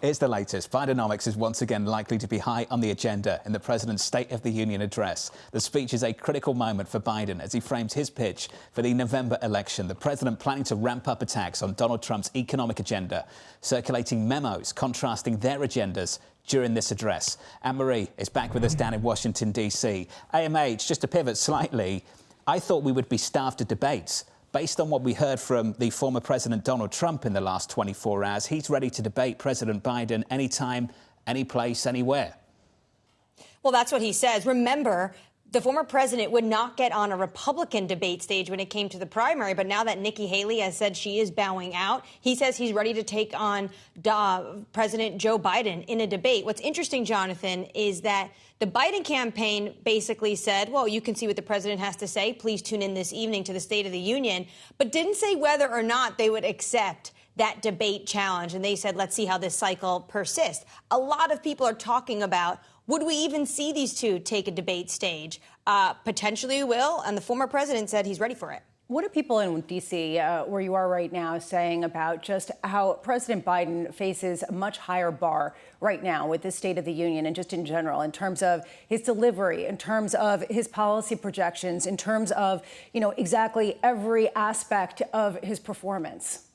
It's the latest. Bidenomics is once again likely to be high on the agenda in the president's State of the Union address. The speech is a critical moment for Biden as he frames his pitch for the November election. The president planning to ramp up attacks on Donald Trump's economic agenda, circulating memos contrasting their agendas during this address. Annmarie is back with us down in Washington, D.C. AMH, just to pivot slightly, I thought we would be starved of debates. Based on what we heard from the former President Donald Trump in the last 24 hours, he's ready to debate President Biden anytime, any place, anywhere. Well, that's what he says. Remember, the former president would not get on a Republican debate stage when it came to the primary. But now that Nikki Haley has said she is bowing out, he says he's ready to take on President Joe Biden in a debate. What's interesting, Jonathan, is that the Biden campaign basically said, well, you can see what the president has to say. Please tune in this evening to the State of the Union, but didn't say whether or not they would accept that debate challenge. And they said, let's see how this cycle persists. A lot of people are talking about, would we even see these two take a debate stage? Potentially we will. And the former president said he's ready for it. What are people in D.C., where you are right now, saying about just how President Biden faces a much higher bar right now with the State of the Union and just in general, in terms of his delivery, in terms of his policy projections, in terms of, exactly every aspect of his performance?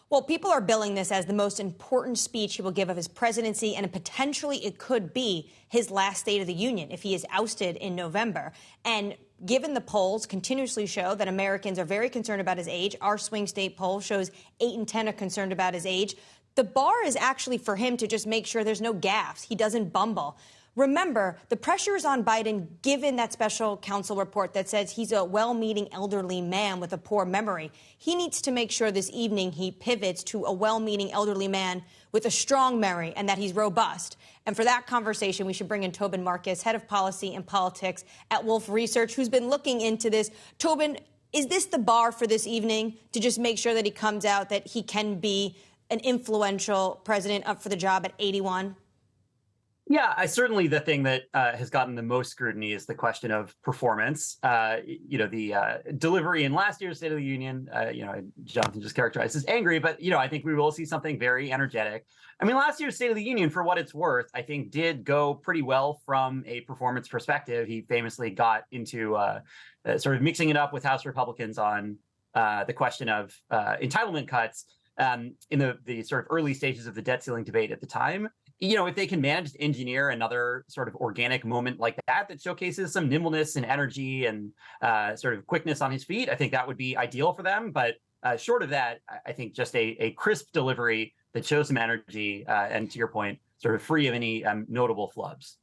Well, people are billing this as the most important speech he will give of his presidency, and potentially it could be his last State of the Union if he is ousted in November. And given the polls continuously show that Americans are very concerned about his age, our swing state poll shows 8 in 10 are concerned about his age. The bar is actually for him to just make sure there's no gaffes. He doesn't bumble. Remember, the pressure is on Biden, given that special counsel report that says he's a well-meaning elderly man with a poor memory. He needs to make sure this evening he pivots to a well-meaning elderly man with a strong memory and that he's robust. And for that conversation, we should bring in Tobin Marcus, head of policy and politics at Wolf Research, who's been looking into this. Tobin, is this the bar for this evening, to just make sure that he comes out, that he can be an influential president up for the job at 81? Yeah, certainly the thing that has gotten the most scrutiny is the question of performance. The delivery in last year's State of the Union, Jonathan just characterized as angry, but, I think we will see something very energetic. I mean, last year's State of the Union, for what it's worth, I think did go pretty well from a performance perspective. He famously got into sort of mixing it up with House Republicans on the question of entitlement cuts in the sort of early stages of the debt ceiling debate at the time. If they can manage to engineer another sort of organic moment like that showcases some nimbleness and energy and sort of quickness on his feet, I think that would be ideal for them. But short of that, I think just a crisp delivery that shows some energy and, to your point, sort of free of any notable flubs.